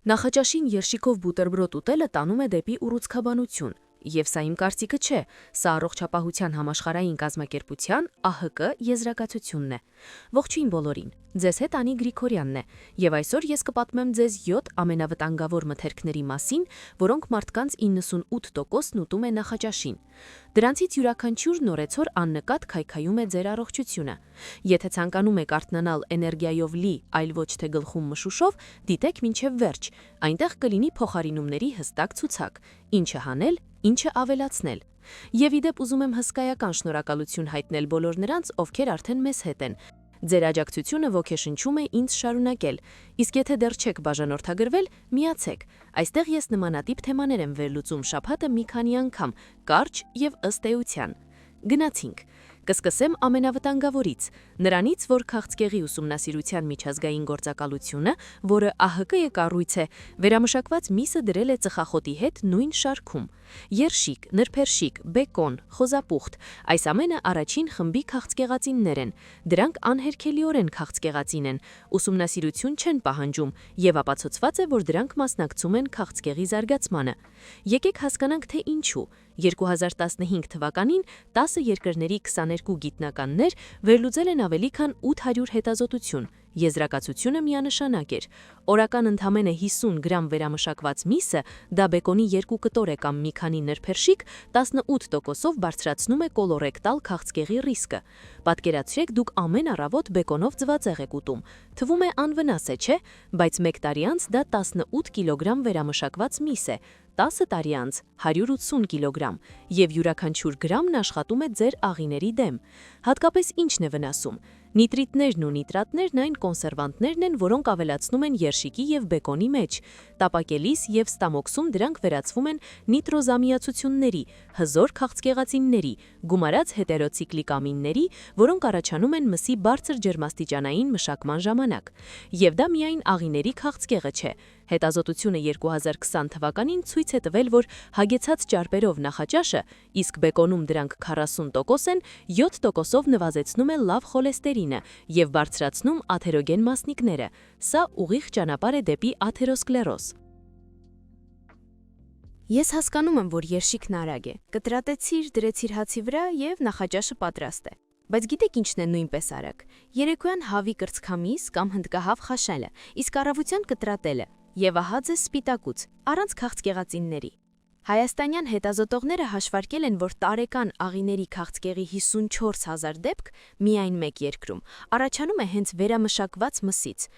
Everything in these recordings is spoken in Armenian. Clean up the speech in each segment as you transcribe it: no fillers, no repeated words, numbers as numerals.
Նախաճաշին երշիկով բուտերբրոդ ուտելը տանում է դեպի ուռուցքաբանություն, եւ սա իմ կարծիքը չէ, սա առողջապահության համաշխարհային կազմակերպության ԱՀԿ եզրակացությունն է։ Ողջույն բոլորին, ձեզ հետ Անի Գրիգորյանն է, եւ այսօր ես կպատմեմ ձեզ 7 ամենավտանգավոր մթերքների մասին, որոնք մարդկանց 98%-ն ուտում է նախաճաշին։ Դրանցից յուրաքանչյուրն օրեցօր աննկատ քայքայում է ձեր առողջությունը։ Եթե ցանկանում եք արթնանալ էներգիայով լի, այլ ոչ թե գլխում մշուշով, դիտեք մինչև վերջ, այնտեղ կլինի փոխարինումների հստակ ցուցակ, ինչը հանել, ինչը ավելացնել։ Եվ իդեպ ուզում եմ հսկայական շնորհակալություն հայտնել բոլոր նրանց, ովքեր արդեն մեզ հետ են։ Ձեր աջակցությունը ոգեշնչում է ինձ շարունակել, իսկ եթե դեռ չեք բաժանորդագրվել, միացեք։ Այստեղ ես նմանատիպ թեմաներ եմ վերլուծում շաբաթը մի քանի անգամ, կարճ եւ ըստ էության։ Գնացինք։ Կսկսեմ ամենավտանգավորից, նրանից, որ քաղցկեղի ուսումնասիրության միջազգային գործակալությունը, որը ԱՀԿ կառույց է, վերամշակված միսը դրել է ծխախոտի հետ նույն շարքում։ Երշիկ, նրբերշիկ, բեկոն, խոզապուխտ, այս ամենը առաջին խմբի քաղցկեղածիններ են։ Դրանք անհերքելիորեն քաղցկեղածին են, ուսումնասիրություն չեն պահանջում եւ ապացուցված է, որ դրանք մասնակցում են քաղցկեղի զարգացմանը։ Եկեք հասկանանք, թե ինչու։ 2015 թվականին 10 երկրների 22 գիտնականներ վերլուծել են ավելի քան 800 հետազոտություն։ Եզրակացությունը միանշանակ էր։ Օրական ընդամենը 50 գրամ վերամշակված միսը, դա բեկոնի 2 կտոր է կամ մի քանի նրբերշիկ, 18%-ով բարձրացնում է կոլորեկտալ քաղցկեղի ռիսկը։ Պատկերացրեք, դուք ամեն առավոտ բեկոնով ձվածեղ եք ուտում։ Թվում է անվնաս է, չէ՞, բայց 1 տարի անց դա 18 կիլոգրամ վերամշակված միս է, 10 տարի անց 180 կիլոգրամ, եւ յուրաքանչյուր գրամն աշխատում է ձեր աղիների դեմ։ Հատկապես ինչն է վնասում։ Նիտրիտներն ու նիտրատներն այն կոնսերվանտներն են, որոնք ավելացնում են երշիկի եւ բեկոնի մեջ։ Տապակելիս եւ ստամոքսում դրանք վերածվում են նիտրոզամիացությունների, հզոր քաղցկեղածինների, գումարած հետերոցիկլիկ ամինների, որոնք առաջանում են մսի բարձր ջերմաստիճանային մշակման ժամանակ։ Եվ դա միայն աղիների քաղցկեղը չէ։ Հետազոտությունը 2020 թվականին ցույց է տվել, որ հագեցած ճարպերով նախաճաշը, իսկ բեկոնում դրանք 40% են, 7%-ով նվազեցնում է լավ խոլեստերինը եւ բարձրացնում աթերոգեն մասնիկները։ Սա ուղիղ ճանապարհ է դեպի աթերոսկլերոզ։ Ես հասկանում եմ, որ երշիկն արագ է։ Կտրատեցիր, դրեցիր հացի վրա եւ նախաճաշը պատրաստ է։ Բայց գիտեք ինչն է նույնպես արագ։ Երեկոյան հավի կրծքամիս կամ հնդկահավ խաշելը, իսկ առավոտյան կտրատելը։ Եվ ահա ձեզ սպիտակուց, առանց քաղցկեղածինների։ Հայաստանյան հետազոտողները հաշվարկել են, որ տարեկան աղիների քաղցկեղի 54,000 դեպք միայն մեկ երկրում առաջանում է հենց վերամշակված մսից։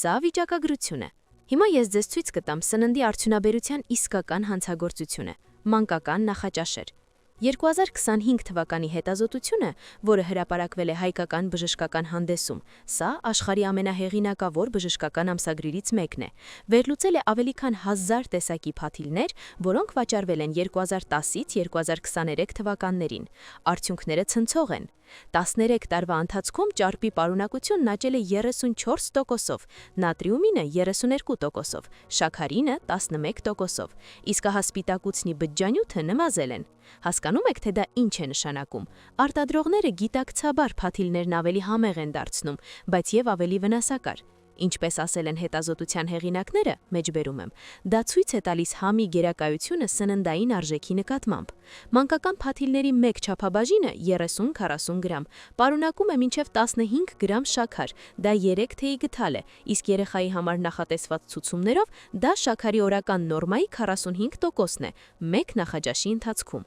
Սա վիճակագրություն է։ Հիմա ես ձեզ ցույց կտամ սննդի արդյունաբերության իսկական հանցագործությունը՝ մանկական նախաճաշեր։ 2025 թվականի հետազոտությունը, որը հրապարակվել է Հայկական բժշկական հանդեսում, սա աշխարհի ամենահեղինակավոր բժշկական ամսագրերից մեկն է, վերլուծել է ավելի քան 1000 տեսակի փաթիլներ, որոնք վաճառվել են 2010-ից 2023 թվականներին։ Արդյունքները ցնցող են։ 13 տարվա ընթացքում ճարպի պարունակությունն աճել է 34%-ով, նատրիումինը 32%-ով, շաքարինը 11%-ով, իսկ ահա սպիտակուցնի բջջանյութը նվազել են։ Հասկանում եք, թե դա ինչ է նշանակում։ Արտադրողները գիտակցաբար փաթիլներն ավելի համեղ են դարձնում, բայց եւ ավելի վնասակար։ Ինչպես ասել են հետազոտության հեղինակները, մեջբերում եմ, դա ցույց է տալիս համի գերակայությունը սննդային արժեքի նկատմամբ։ Մանկական փաթիլների մեկ չափաբաժինը 30-40 գրամ, պարունակում է մինչև 15 գրամ շաքար, դա 3 թեյի գթալ է, իսկ երեխայի համար նախատեսված ցուցումներով դա շաքարի օրական նորմայի 45%-ն է, մեկ նախաճաշի ընթացքում։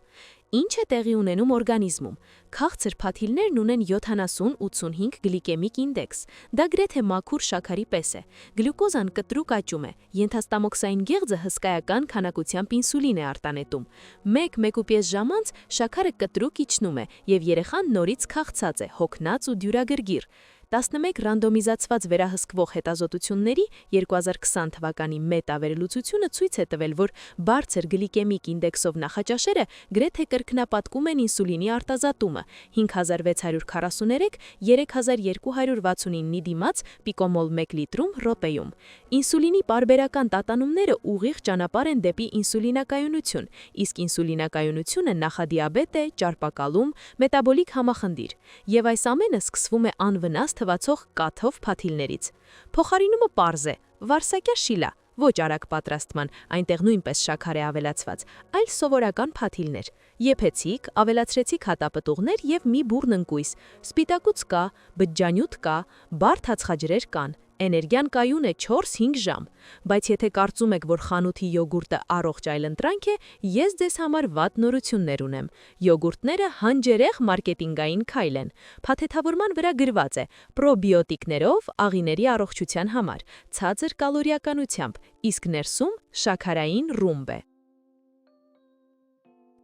Ինչ է տեղի ունենում օրգանիզմում։ Քաղցր փաթիլներն ունեն 70-85 գլիկեմիկ ինդեքս։ Դա գրեթե մաքուր շաքարի պես է։ Գլյուկոզան կտրուկ աճում է։ Ենթաստամոքսային գեղձը հսկայական քանակությամբ ինսուլին է արտանետում։ 1-1.5 ժամ անց շաքարը կտրուկ իջնում է, եւ երեխան նորից քաղցած է, հոգնած ու դյուրագրգիռ։ 11 ռանդոմիզացված վերահսկվող հետազոտությունների 2020 թվականի մետավերլուծությունը ցույց է տվել, որ բարձր գլիկեմիկ ինդեքսով նախաճաշերը գրեթե կրկնապատկում են ինսուլինի արտազատումը 5643 3269-ի դիմաց պիկոմոլ 1 լիտրում րոպեում։ Ինսուլինի պարբերական տատանումները ուղիղ ճանապարհ են դեպի ինսուլինակայունություն, իսկ ինսուլինակայունությունը նախադիաբետ է, ճարպակալում, մետաբոլիկ համախնդիր։ Եվ այս ամենը սկսվում է անվնաս թվացող կաթով փաթիլներից։ Փոխարինումը պարզ է՝ վարսակյա շիլա, ոչ արագ պատրաստման, այնտեղ նույնպես շաքար է ավելացված, այլ սովորական փաթիլներ, եփեցիկ, ավելացրեցիք հատապտուղներ եւ մի բուռն ընկույզ, սպիտակուց կա, բջջանյութ կա, բարդ հացխաջրեր կան, էներգիան կայուն է 4-5 ժամ, բայց եթե կարծում եք, որ խանութի յոգուրտը առողջ այլընտրանք է, ես ձեզ համար վատ նորություններ ունեմ։ Յոգուրտները հանջերեղ մարքեթինգային քայլ են։ Փաթեթավորման վրա գրված է պրոբիոտիկներով աղիների առողջության համար, ցածր կալորիականությամբ, իսկ ներսում շաքարային ռումբ է։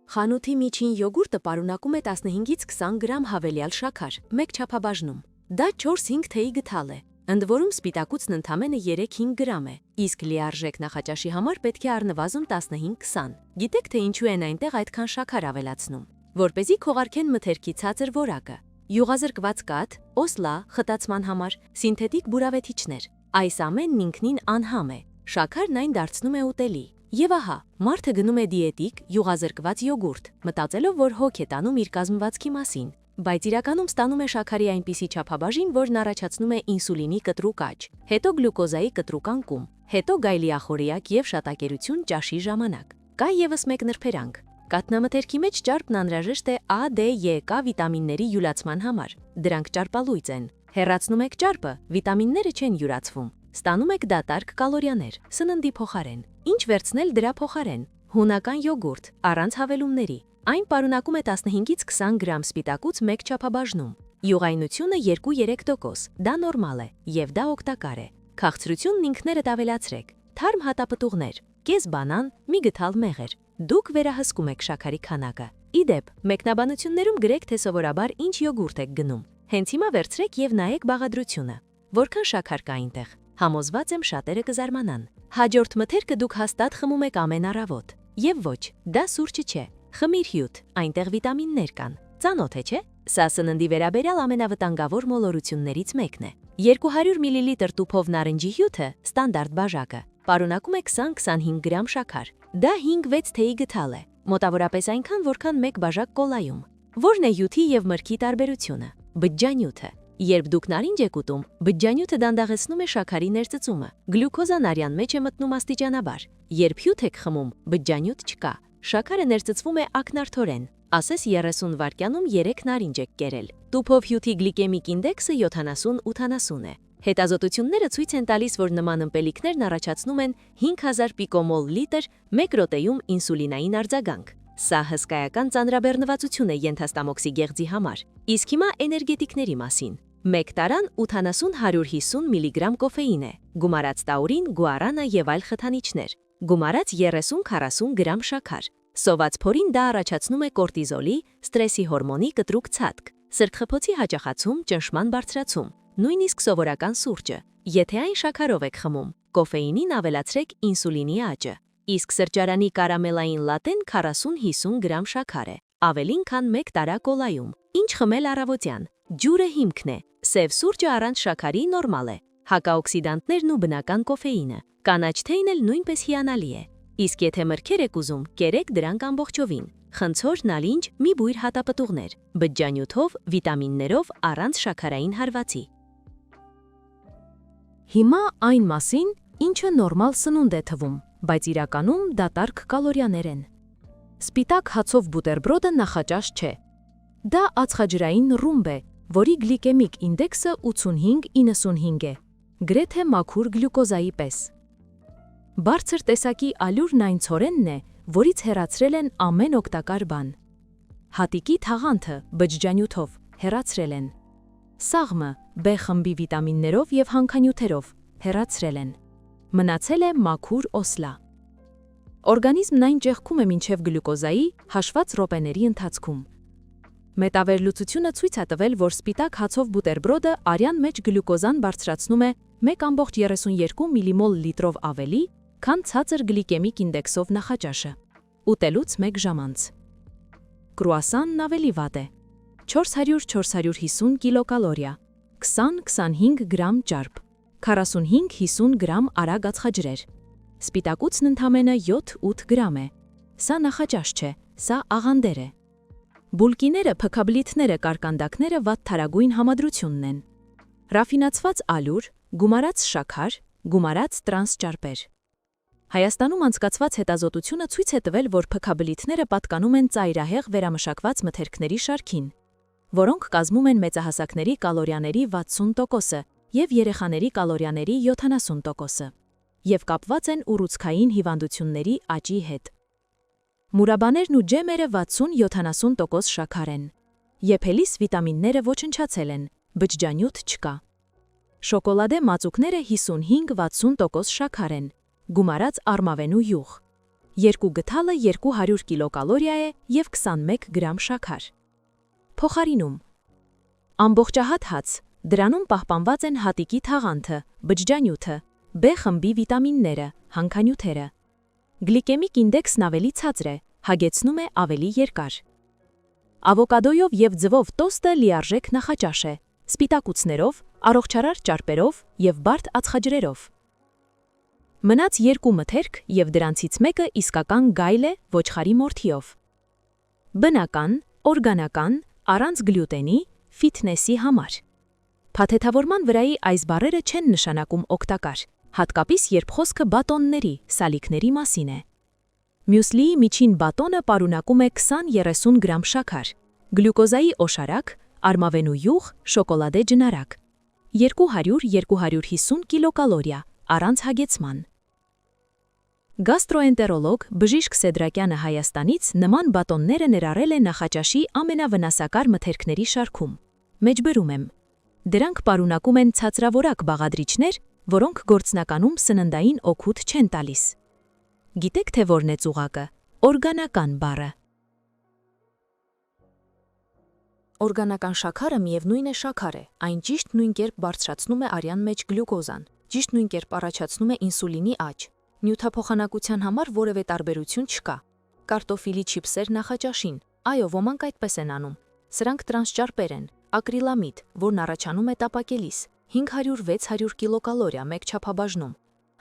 Խանութի միջին յոգուրտը պարունակում է 15-ից 20 գրամ հավելյալ շաքար, մեկ չափաբաժնում։ Դա 4-5 թեյի գթալ է։ Ընդ որում սպիտակուցն ընդամենը 3-5 գրամ է, իսկ լիարժեք նախաճաշի համար պետք է առնվազն 15-20։ Գիտեք, թե ինչու են այնտեղ այդքան շաքար ավելացնում, որպեսզի քողարկեն մթերքի ցածր որակը։ Յուղազրկված կաթ, օսլա, խտացման համար, սինթետիկ բուրավեթիչներ։ Այս ամենն ինքնին անհամ է, շաքարն այն դարձնում է ուտելի։ Եվ ահա, մարդը գնում է դիետիկ, յուղազրկված յոգուրտ, մտածելով, որ հոգ է տանում իր կազմվածքի մասին, բայց իրականում ստանում է շաքարի այնպիսի չափաբաժին, որն առաջացնում է ինսուլինի կտրուկ աճ, հետո գլյուկոզայի կտրուկ անկում, հետո գայլիախորիակ եւ շատակերություն ճաշի ժամանակ։ Կա եւս մեկ նրբերանգ։ Կաթնամթերքի մեջ ճարպն անհրաժեշտ է A, D, E, K վիտամինների յուրացման համար։ Դրանք ճարպալույծ են։ Հեռացնում եք ճարպը, վիտամինները չեն յուրացվում։ Ստանում եք դատարկ կալորիաներ, սննդի փոխարեն։ Ինչ վերցնել դրա փոխարեն։ Հունական յոգուրտ, առանց հավելումների։ Այն պարունակում է 15-ից 20 գրամ սպիտակուց մեկ չափաբաժնում։ Յուղայնությունը 2-3%, դա նորմալ է, եւ դա օգտակար է։ Քաղցրությունն ինքներդ ավելացրեք։ Թարմ հատապտուղներ, կես բանան, մի գթալ մեղր։ Դուք վերահսկում եք շաքարի քանակը։ Իդեպ, մեկնաբանություններում գրեք, թե սովորաբար ինչ յոգուրտ եք գնում։ Հենց հիմա վերցրեք եւ նայեք բաղադրությունը։ Որքան շաքար կա այնտեղ։ Համոզված եմ շատերը կզարմանան։ Հաջորդ մթերքը դուք հաստատ խմում եք ամեն առավոտ։ Եվ ոչ, դա սուրճը չէ։ Խմիր հյութ, այնտեղ վիտամիններ կան։ Ծանոթ է, չէ՞։ Սա սննդի վերաբերյալ ամենավտանգավոր մոլորություններից մեկն է։ 200 մլ տուփով նարնջի հյութը, ստանդարտ բաժակը, պարունակում է 20-25 գրամ շաքար։ Դա 5-6 թեյի գթալ է, մոտավորապես այնքան, որքան մեկ բաժակ կոլայում։ Որն է հյութի եւ մրգի տարբերությունը։ Բջջանյութը։ Երբ դուք նարինջ եք ուտում, բջջանյութը դանդաղեցնում է շաքարի ներծծումը։ Գլյուկոզան արյան մեջ է մտնում աստիճանաբար։ Երբ հյութ եք խմում, բջջանյութ չկա։ Շաքարը ներծծվում է ակնարդորեն։ Ասես 30 վայրկյանում 3 նարինջ եք կերել։ Տուփով հյութի գլիկեմիկ ինդեքսը 70-80 է։ Հետազոտությունները ցույց են տալիս, որ նման ըմպելիքներն առաջացնում են 5000 պիկոմոլ լիտր 1 ռոտեում ինսուլինային արձագանք։ Սա հսկայական ծանրաբեռնվածություն է ենթաստամոքսի գեղձի համար։ Իսկ հիմա էներգետիկների մասին։ Մեկ տարան 80-150 միլիգրամ կոֆեին է, գումարած տաուրին, գուարանը եւ այլ խթանիչներ, գումարած 30-40 գրամ շաքար։ Սոված փորին դա առաջացնում է կորտիզոլի, ստրեսի հորմոնի կտրուկ ցածկ, սրտխփոցի հաճախացում, ճնշման բարձրացում, նույնիսկ սովորական սուրճը։ Եթե այն շաքարով եք խմում, կոֆեինին ավելացրեք ինսուլինի աճը։ Իսկ սրճարանի կարամելային լատեն 40-50 գրամ շաքար է, ավելին քան 1 տարա կոլայում։ Ինչ խմել առավոտյան։ Ջուրը հիմքն է, սև սուրճը առանց շաքարի նորմալ է, հակաօքսիդանտներն ու բնական կոֆեինը, կանաչ թեյն էլ նույնպես հիանալի է։ Իսկ եթե մրգեր եք ուզում, կերեք դրանք ամբողջովին։ Խնձոր, նալինջ, մի բույր հատապտուղներ, բջջանյութով, վիտամիններով, առանց շաքարային հարվածի։ Հիմա այն մասին, ինչը նորմալ սնունդ է թվում, բայց իրականում դատարկ կալորիաներ են։ Սպիտակ հացով բուտերբրոդը նախաճաշ չէ։ Դա ածխաջրային ռումբ է, որի գլիկեմիկ ինդեքսը 85-95 է, գրեթե մաքուր գլյուկոզայի պես։ Բարձր տեսակի ալյուրն այն ցորենն է, որից հեռացրել են ամեն օգտակար բան։ Հատիկի թաղանթը բջջանյութով հեռացրել են։ Սաղմը B խմբի վիտամիններով եւ հանքանյութերով հեռացրել են։ Մնացել է մաքուր օսլա։ Օրգանիզմն այն ճեղքում է մինչև գլյուկոզայի հաշված րոպեների ընթացքում։ Մետավերլուծությունը ցույց է տվել, որ սպիտակ հացով բուտերբրոդը արյան մեջ գլյուկոզան բարձրացնում է 1.32 միլիմոլ լիտրով ավելի, քան ցածր գլիկեմիկ ինդեքսով նախաճաշը։ Ուտելուց 1 ժամ անց։ Կրուասանն ավելի վատ է։ 400-450 կիլոկալորիա, 20-25 գրամ ճարպ, 45-50 գրամ արագ ածխաջրեր։ Սպիտակուցն ընդամենը 7-8 գրամ է։ Սա նախաճաշ չէ, սա աղանդեր է։ Բուլկիները, փքաբլիթները, կարկանդակները վատ թարագույն համադրությունն են։ Ռաֆինացված ալյուր, գումարած շաքար, գումարած տրանս ճարպեր։ Հայաստանում անցկացված հետազոտությունը ցույց է տվել, որ փքաբլիթները պատկանում են ծայրահեղ վերամշակված մթերքների շարքին, որոնք կազմում են մեծահասակների կալորիաների 60%-ը և երեխաների կալորիաների 70%-ը, և կապված են ուռուցքային հիվանդությունների աճի հետ։ Մուրաբաներն ու ջեմերը 60-70% շաքար են։ Եփելիս վիտամինները ոչնչացել են, բջջանյութ չկա։ Շոկոլադե մածուկները 55-60% շաքար են, գումարած արմավենու յուղ։ Երկու գդալը 200 կիլոկալորիա է և 21 գրամ շաքար։ Փոխարինում։ Ամբողջահատ հաց, դրանում պահպանված են հատիկի թաղանթը, բջջանյութը, B խմբի վիտամինները, հանքանյութերը։ Գլիկեմիկ ինդեքսն ավելի ցածր է, հագեցնում է ավելի երկար։ Ավոկադոյով և ձվով տոստը լիարժեք նախաճաշ է, սպիտակուցներով, առողջարար ճարպերով և բարդ ածխաջրերով։ Մնաց երկու մթերք և դրանցից մեկը իսկական գայլ է ոչխարի մորթիով։ Բնական, օրգանական, առանց գլյուտենի, ֆիթնեսի համար։ Փաթեթավորման վրայի այս բառերը չեն նշանակում օգտակար, հատկապես երբ խոսքը բատոնների, սալիկների մասին է։ Մյուսլիի միջին բատոնը պարունակում է 20-30 գրամ շաքար, գլյուկոզայի օշարակ, արմավենու յուղ, շոկոլադե ջնարակ, 200-250 կիլոկալորիա, առանց հագեցման։ Գաստրոենտերոլոգ Բժիշկ Սեդրակյանը Հայաստանից նման բատոնները ներառել է նախաճաշի ամենավնասակար մթերքների շարքում։ Մեջբերում եմ։ Դրանք պարունակում են ցածրավորակ բաղադրիչներ, որոնք գործնականում սննդային օգուտ չեն տալիս։ Գիտեք, թե որն է ծուղակը։ Օրգանական բառը։ Օրգանական շաքարը միևնույն է շաքար է, այն ճիշտ նույն կերպ բարձրացնում է արյան մեջ գլյուկոզան, ճիշտ նույն կերպ առաջացնում է ինսուլինի աճ։ Նյութափոխանակության համար որևէ տարբերություն չկա։ Կարտոֆիլի չիփսեր նախաճաշին, այո, ոմանք այդպես են անում։ Սրանք տրանսճարպեր են, ակրիլամիդ, որն առաջանում է տապակելիս, 500-600 կիլոկալորիա մեկ չափաբաժնում։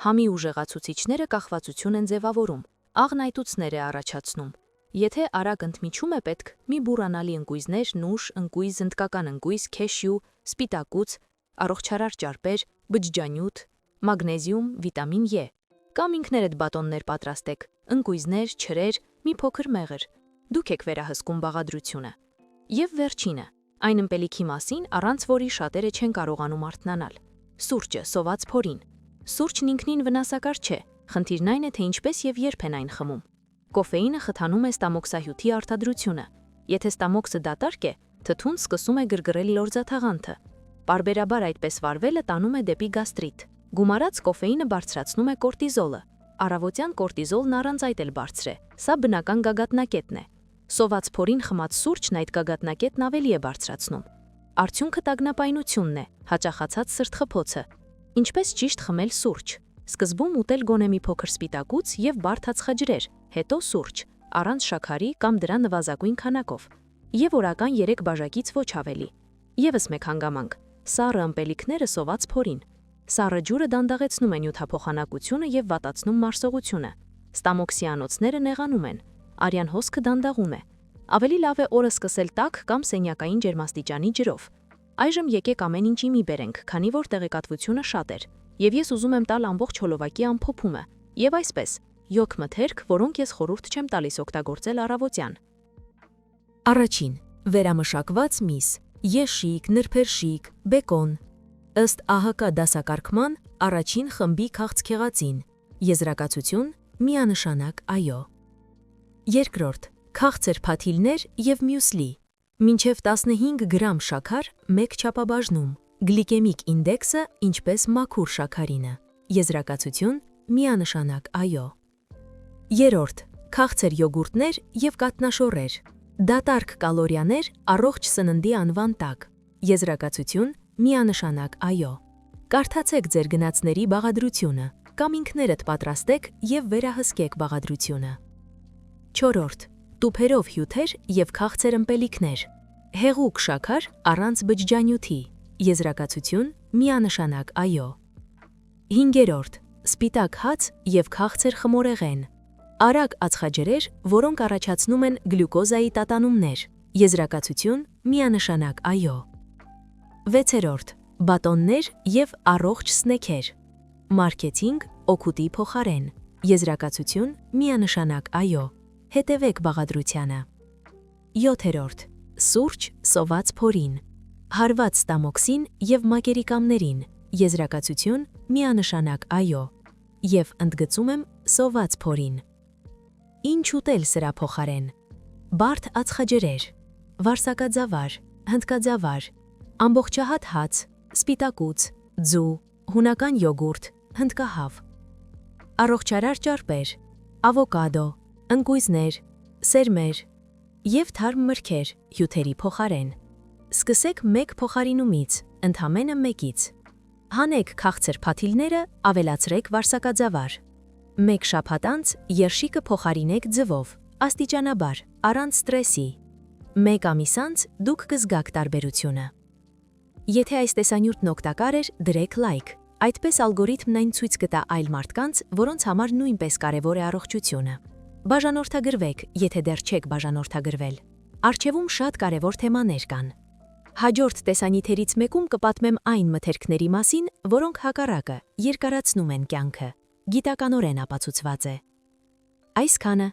Համի ուժեղացուցիչները կախվածություն են ձևավորում, աղնայտուցներ է առաջացնում։ Եթե արագ ընդմիջում է պետք, մի բուռանալի ընկույզներ, նուշ, ընկույզ, ընդկական ընկույզ, քեշյու, սպիտակուց, առողջարար ճարպեր, բջջանյութ, մագնեզիում, վիտամին E։ Կամ ինքներդ բատոններ պատրաստեք, ընկույզներ, չրեր, մի փոքր մեղր։ Դուք եք վերահսկում բաղադրությունը։ Եվ վերջինը, այն ըմպելիքի մասին, առանց որի շատերը չեն կարողանում արթնանալ։ Սուրճը, սոված փորին։ Սուրճն ինքնին վնասակար չէ, խնդիրն այն է, թե ինչպես և երբ են այն խմում։ Կոֆեինը խթանում է ստամոքսահյութի արտադրությունը։ Եթե ստամոքսը դատարկ է, թթուն սկսում է գրգռել լորձաթաղանթը։ Պարբերաբար այդպես վարվելը տանում է դեպի գաստրիտ։ Գումարած կոֆեինը բարձրացնում է կորտիզոլը։ Առավոտյան կորտիզոլն առանց այդ էլ բարձր է։ Սա բնական գագաթնակետն է։ Սոված փորին խմած սուրճն այդ գագաթնակետն ավելի է բարձրացնում։ Արդյունքը տագնապայնությունն է, հաճախացած սրտխփոցը։ Ինչպես ճիշտ խմել սուրճ։ Սկզբում ուտել գոնե մի փոքր սպիտակուց և բարդ ածխաջրեր, հետո սուրճ, առանց շաքարի կամ դրա նվազագույն քանակով, և օրական 3 բաժակից ոչ ավելի։ Եվս մեկ հանգամանք՝ սառը ըմպելիքները սոված փորին։ Սառը ջուրը դանդաղեցնում է նյութափոխանակությունը և վատացնում մարսողությունը։ Ստամոքսի անոթները նեղանում են, արյան հոսքը դանդաղում է։ Ավելի լավ է օրը սկսել տաք կամ սենյակային ջերմաստիճանի ջրով։ Այժմ եկեք ամեն ինչի մի բերենք, քանի որ տեղեկատվությունը շատ էր, և ես ուզում եմ տալ ամբողջ հոլովակի ամփոփումը, և այսպես, 7 մթերք, որոնք ես խորհուրդ չեմ տալիս օգտագործել առավոտյան։ Առաջին. վերամշակված միս, եշիկ, նրբերշիկ, բեկոն։ Ըստ ԱՀԿ դասակարգման առաջին խմբի քաղցկեղածին, եզրակացություն՝ միանշանակ այո։ Երկրորդ. քաղցր փաթիլներ և մյուսլի, մինչև 15 գրամ շաքար մեկ չափաբաժնում, գլիկեմիկ ինդեքսը ինչպես մաքուր շաքարինը, եզրակացություն՝ միանշանակ այո։ Երրորդ. քաղցր յոգուրտներ և կաթնաշոռեր, դատարկ կալորիաներ առողջ սննդի անվան տակ, եզրակացություն՝ միանշանակ այո։ Կարդացեք ձեր գնացների բաղադրությունը, կամ ինքներդ պատրաստեք և վերահսկեք բաղադրությունը։ Չորրորդ. տուփերով հյութեր և քաղցր ըմպելիքներ, հեղուկ շաքար առանց բջջանյութի, եզրակացություն՝ միանշանակ այո։ Հինգերորդ. սպիտակ հաց և քաղցր խմորեղեն, արագ ածխաջրեր, որոնք առաջացնում են գլյուկոզայի տատանումներ, եզրակացություն՝ միանշանակ այո։ Վեցերորդ. բատոններ և առողջ սնեքեր, մարքեթինգ օգուտի փոխարեն, Եզրակացություն՝ միանշանակ այո։ Հետևեք բաղադրությանը։ 7. Սուրճ սոված փորին։ Հարված ստամոքսին եւ մակերիկամներին։ Եզրակացություն՝ միանշանակ այո։ Եվ ընդգծում եմ սոված փորին։ Ինչ ուտել սրա փոխարեն։ Բարդ ածխաջրեր, վարսակաձավար, հնդկաձավար, ամբողջահատ հաց, սպիտակուց, ձու, հունական յոգուրտ, հնդկահավ։ Առողջարար ճարպեր, ավոկադո, ընկույզներ, սերմեր և թարմ մրգեր հյութերի փոխարեն։ Սկսեք մեկ փոխարինումից, ընդամենը մեկից։ Հանեք քաղցր փաթիլները, ավելացրեք վարսակաձավար։ Մեկ շաբաթ անց երշիկը փոխարինեք ձվով, աստիճանաբար, առանց ստրեսի։ Մեկ ամիս անց դուք կզգաք տարբերությունը։ Եթե այս տեսանյութն օգտակար էր, դրեք լայք։ Այդպես ալգորիթմն այն ցույց կտա այլ մարդկանց, որոնց համար նույնպես կարևոր է առողջությունը։ Բաժանորդագրվեք, եթե դեռ չեք բաժանորդագրվել։ Առջևում շատ կարևոր թեմաներ կան։ Հաջորդ տեսանյութերից մեկում կպատմեմ այն մթերքների մասին, որոնք հակառակը երկարացնում են կյանքը։ Գիտականորեն ապացուցված է։ Այսքանը